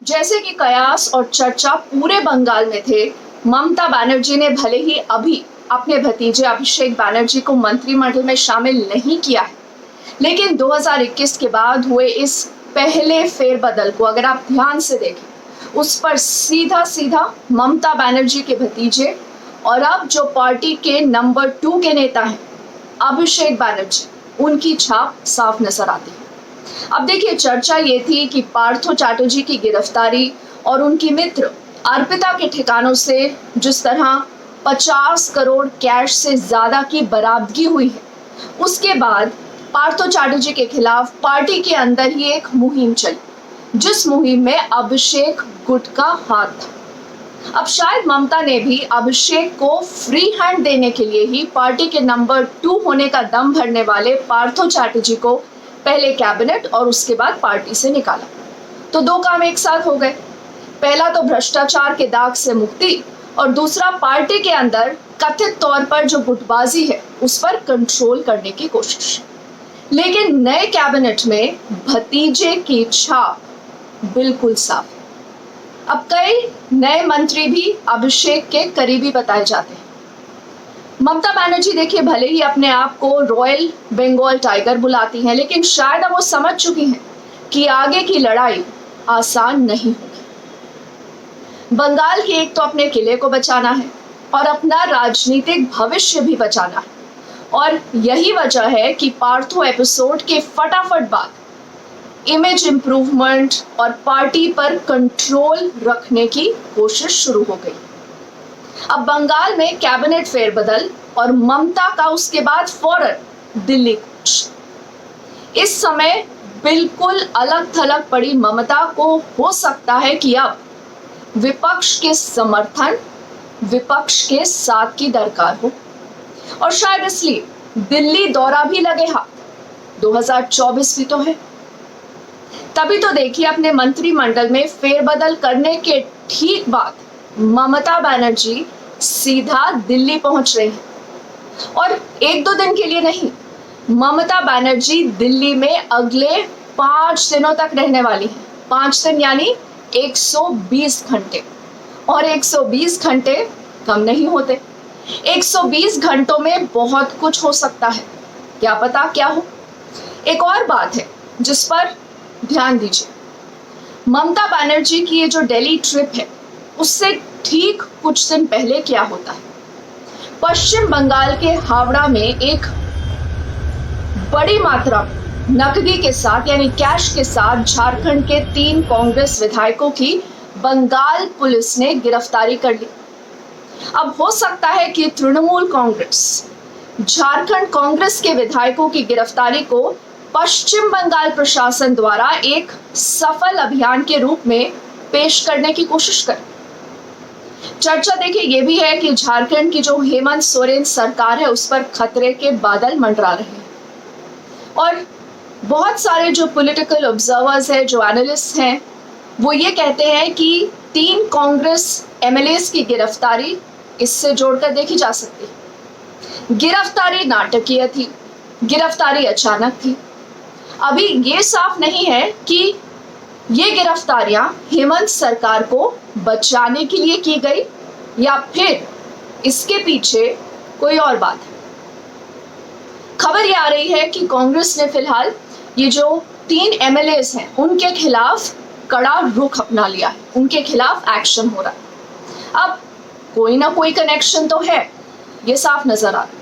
जैसे कि कयास और चर्चा पूरे बंगाल में थे, ममता बनर्जी ने भले ही अभी अपने भतीजे अभिषेक बनर्जी को मंत्रिमंडल में शामिल नहीं किया है, लेकिन 2021 के बाद हुए इस पहले फेरबदल को अगर आप ध्यान से देखें, उस पर सीधा सीधा ममता बनर्जी के भतीजे और अब जो पार्टी के नंबर 2 के नेता हैं अभिषेक बनर्जी, उनकी छाप साफ नजर आती है। अब देखिए, चर्चा ये थी कि पार्थो चैटर्जी की गिरफ्तारी और उनकी मित्र अर्पिता के ठिकानों से जिस तरह 50 करोड़ कैश से ज्यादा की बरामदगी हुई है, उसके बाद पार्थो चैटर्जी के खिलाफ पार्टी के अंदर ही एक मुहिम चली, जिस मुहिम में अभिषेक गुट का हाथ था। अब शायद ममता ने भी अभिषेक को फ्री हैंड देने के लिए ही पार्टी के नंबर 2 होने का दम भरने वाले पार्थो चैटर्जी को पहले कैबिनेट और उसके बाद पार्टी से निकाला। तो दो काम एक साथ हो गए, पहला तो भ्रष्टाचार के दाग से मुक्ति और दूसरा पार्टी के अंदर कथित तौर पर जो गुटबाजी है उस पर कंट्रोल करने की कोशिश। लेकिन नए कैबिनेट में भतीजे की छाप बिल्कुल साफ है। अब कई नए मंत्री भी अभिषेक के करीबी बताए जाते हैं। ममता बनर्जी देखिए, भले ही अपने आप को रॉयल बंगाल टाइगर बुलाती हैं, लेकिन शायद अब वो समझ चुकी हैं कि आगे की लड़ाई आसान नहीं होगी। बंगाल के एक तो अपने किले को बचाना है और अपना राजनीतिक भविष्य भी बचाना है, और यही वजह है कि पार्थो एपिसोड के फटाफट बाद इमेज इंप्रूवमेंट और पार्टी पर कंट्रोल रखने की कोशिश शुरू हो गई। अब बंगाल में कैबिनेट फेरबदल और ममता का उसके बाद फौरन दिल्ली कूच। इस समय बिल्कुल अलग थलग पड़ी ममता को हो सकता है कि अब विपक्ष के समर्थन, विपक्ष के साथ की दरकार हो, और शायद इसलिए दिल्ली दौरा भी लगे हाथ। 2024 भी तो है। तभी तो देखिए, अपने मंत्रिमंडल में फेरबदल करने के ठीक बाद ममता बनर्जी सीधा दिल्ली पहुंच रही हैं, और एक दो दिन के लिए नहीं, ममता बनर्जी दिल्ली में अगले 5 दिनों तक रहने वाली हैं। 5 दिन यानी 120 घंटे, और 120 घंटे कम नहीं होते। 120 घंटों में बहुत कुछ हो सकता है, क्या पता क्या हो। एक और बात है जिस पर ध्यान दीजिए, ममता बनर्जी की ये जो दिल्ली ट्रिप है, उससे ठीक कुछ दिन पहले क्या होता है, पश्चिम बंगाल के हावड़ा में एक बड़ी मात्रा नकदी के साथ यानी कैश के साथ झारखंड के 3 कांग्रेस विधायकों की बंगाल पुलिस ने गिरफ्तारी कर ली। अब हो सकता है कि तृणमूल कांग्रेस झारखंड कांग्रेस के विधायकों की गिरफ्तारी को पश्चिम बंगाल प्रशासन द्वारा एक सफल अभियान के रूप में पेश करने की कोशिश करे। चर्चा देखिए ये भी है कि झारखंड की जो हेमंत सोरेन सरकार है उस पर खतरे के बादल मंडरा रहे हैं, और बहुत सारे जो पॉलिटिकल ऑब्जर्वर्स हैं, जो एनालिस्ट हैं, वो ये कहते हैं कि 3 कांग्रेस एमएलएस की गिरफ्तारी इससे जोड़कर देखी जा सकती है। गिरफ्तारी नाटकीय थी, गिरफ्तारी अचानक थी। अभी ये साफ नहीं है कि ये गिरफ्तारियां हेमंत सरकार को बचाने के लिए की गई या फिर इसके पीछे कोई और बात है। खबर ये आ रही है कि कांग्रेस ने फिलहाल ये जो 3 एमएलएस हैं उनके खिलाफ कड़ा रुख अपना लिया है, उनके खिलाफ एक्शन हो रहा है। अब कोई ना कोई कनेक्शन तो है, ये साफ नजर आ रहा है।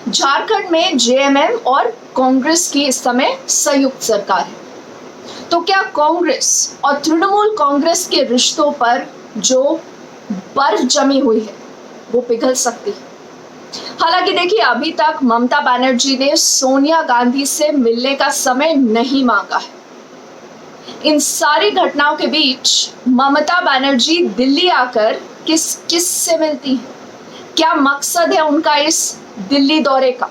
झारखंड में जेएमएम और कांग्रेस की इस समय संयुक्त सरकार है, तो क्या कांग्रेस और तृणमूल कांग्रेस के रिश्तों पर जो बर्फ जमी हुई है वो पिघल सकती है। हालांकि देखिए, अभी तक ममता बनर्जी ने सोनिया गांधी से मिलने का समय नहीं मांगा है। इन सारी घटनाओं के बीच ममता बनर्जी दिल्ली आकर किस से मिलती है, क्या मकसद है उनका इस दिल्ली दौरे का,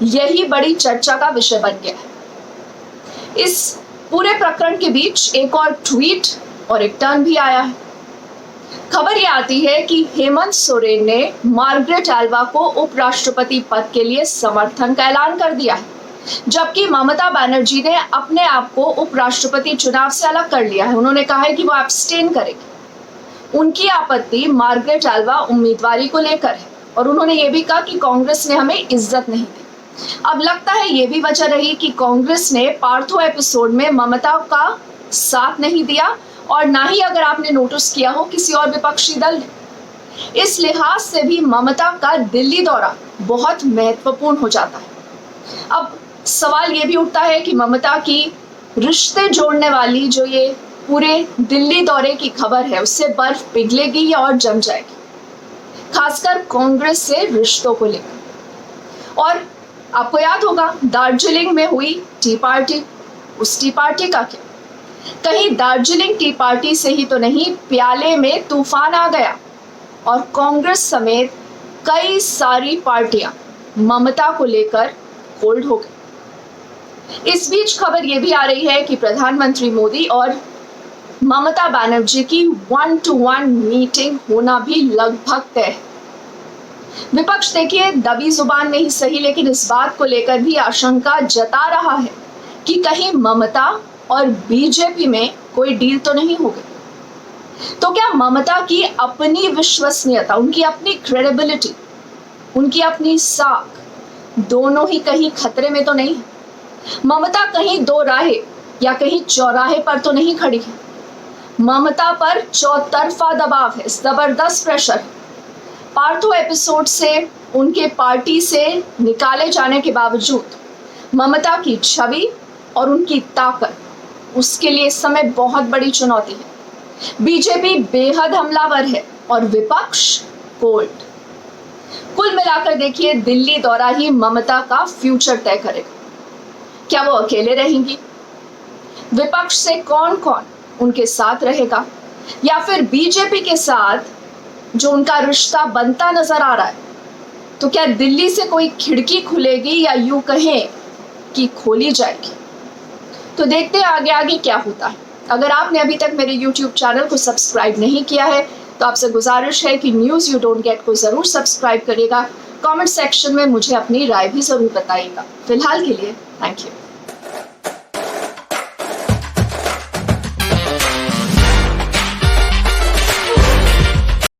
यही बड़ी चर्चा का विषय बन गया है। इस पूरे प्रकरण के बीच एक और ट्वीट और एक टर्न भी आया है। खबर ये आती है कि हेमंत सोरेन ने मार्गरेट एल्वा को उपराष्ट्रपति पद के लिए समर्थन का ऐलान कर दिया है। जबकि ममता बनर्जी ने अपने आप को उपराष्ट्रपति चुनाव से अलग कर लिया है। उन्होंने कहा है कि वो एब्सटेन करेगी। उनकी आपत्ति मार्गरेट एल्वा उम्मीदवारी को लेकर है और उन्होंने ये भी कहा कि कांग्रेस ने हमें इज्जत नहीं दी। अब लगता है ये भी वजह रही कि कांग्रेस ने पार्थो एपिसोड में ममता का साथ नहीं दिया और ना ही, अगर आपने नोटिस किया हो, किसी और विपक्षी दल ने। इस लिहाज से भी ममता का दिल्ली दौरा बहुत महत्वपूर्ण हो जाता है। अब सवाल ये भी उठता है कि ममता की रिश्ते जोड़ने वाली जो ये पूरे दिल्ली दौरे की खबर है, उससे बर्फ पिघलेगी या और जम जाएगी, खासकर कांग्रेस से रिश्तों को लेकर। और आपको याद होगा दार्जिलिंग में हुई टी पार्टी, उस टी पार्टी का क्या? कहीं दार्जिलिंग टी पार्टी से ही तो नहीं, प्याले में तूफान आ गया और कांग्रेस समेत कई सारी पार्टियां ममता को लेकर होल्ड हो गई। इस बीच खबर यह भी आ रही है कि प्रधानमंत्री मोदी और ममता बनर्जी की 1-to-1 मीटिंग होना भी लगभग तय है। विपक्ष देखिए दबी जुबान में ही सही, लेकिन इस बात को लेकर भी आशंका जता रहा है कि कहीं ममता और बीजेपी में कोई डील तो नहीं हो गई। तो क्या ममता की अपनी विश्वसनीयता, उनकी अपनी क्रेडिबिलिटी, उनकी अपनी साख, दोनों ही कहीं खतरे में तो नहीं है? ममता कहीं दो राहे या कहीं चौराहे पर तो नहीं खड़ी है। ममता पर चौतरफा दबाव है, जबरदस्त प्रेशर। पार्थो एपिसोड से उनके पार्टी से निकाले जाने के बावजूद ममता की छवि और उनकी ताकत, उसके लिए इस समय बहुत बड़ी चुनौती है। बीजेपी बेहद हमलावर है और विपक्ष कोल्ड। कुल मिलाकर देखिए दिल्ली दौरा ही ममता का फ्यूचर तय करेगा। क्या वो अकेले रहेंगी? विपक्ष से कौन कौन उनके साथ रहेगा? या फिर बीजेपी के साथ जो उनका रिश्ता बनता नजर आ रहा है, तो क्या दिल्ली से कोई खिड़की खुलेगी या यूं कहें कि खोली जाएगी? तो देखते हैं आगे आगे क्या होता है। अगर आपने अभी तक मेरे YouTube चैनल को सब्सक्राइब नहीं किया है तो आपसे गुजारिश है कि न्यूज़ यू डोंट गेट को जरूर सब्सक्राइब करिएगा। कमेंट सेक्शन में मुझे अपनी राय भी जरूर बताइएगा। फिलहाल के लिए थैंक यू।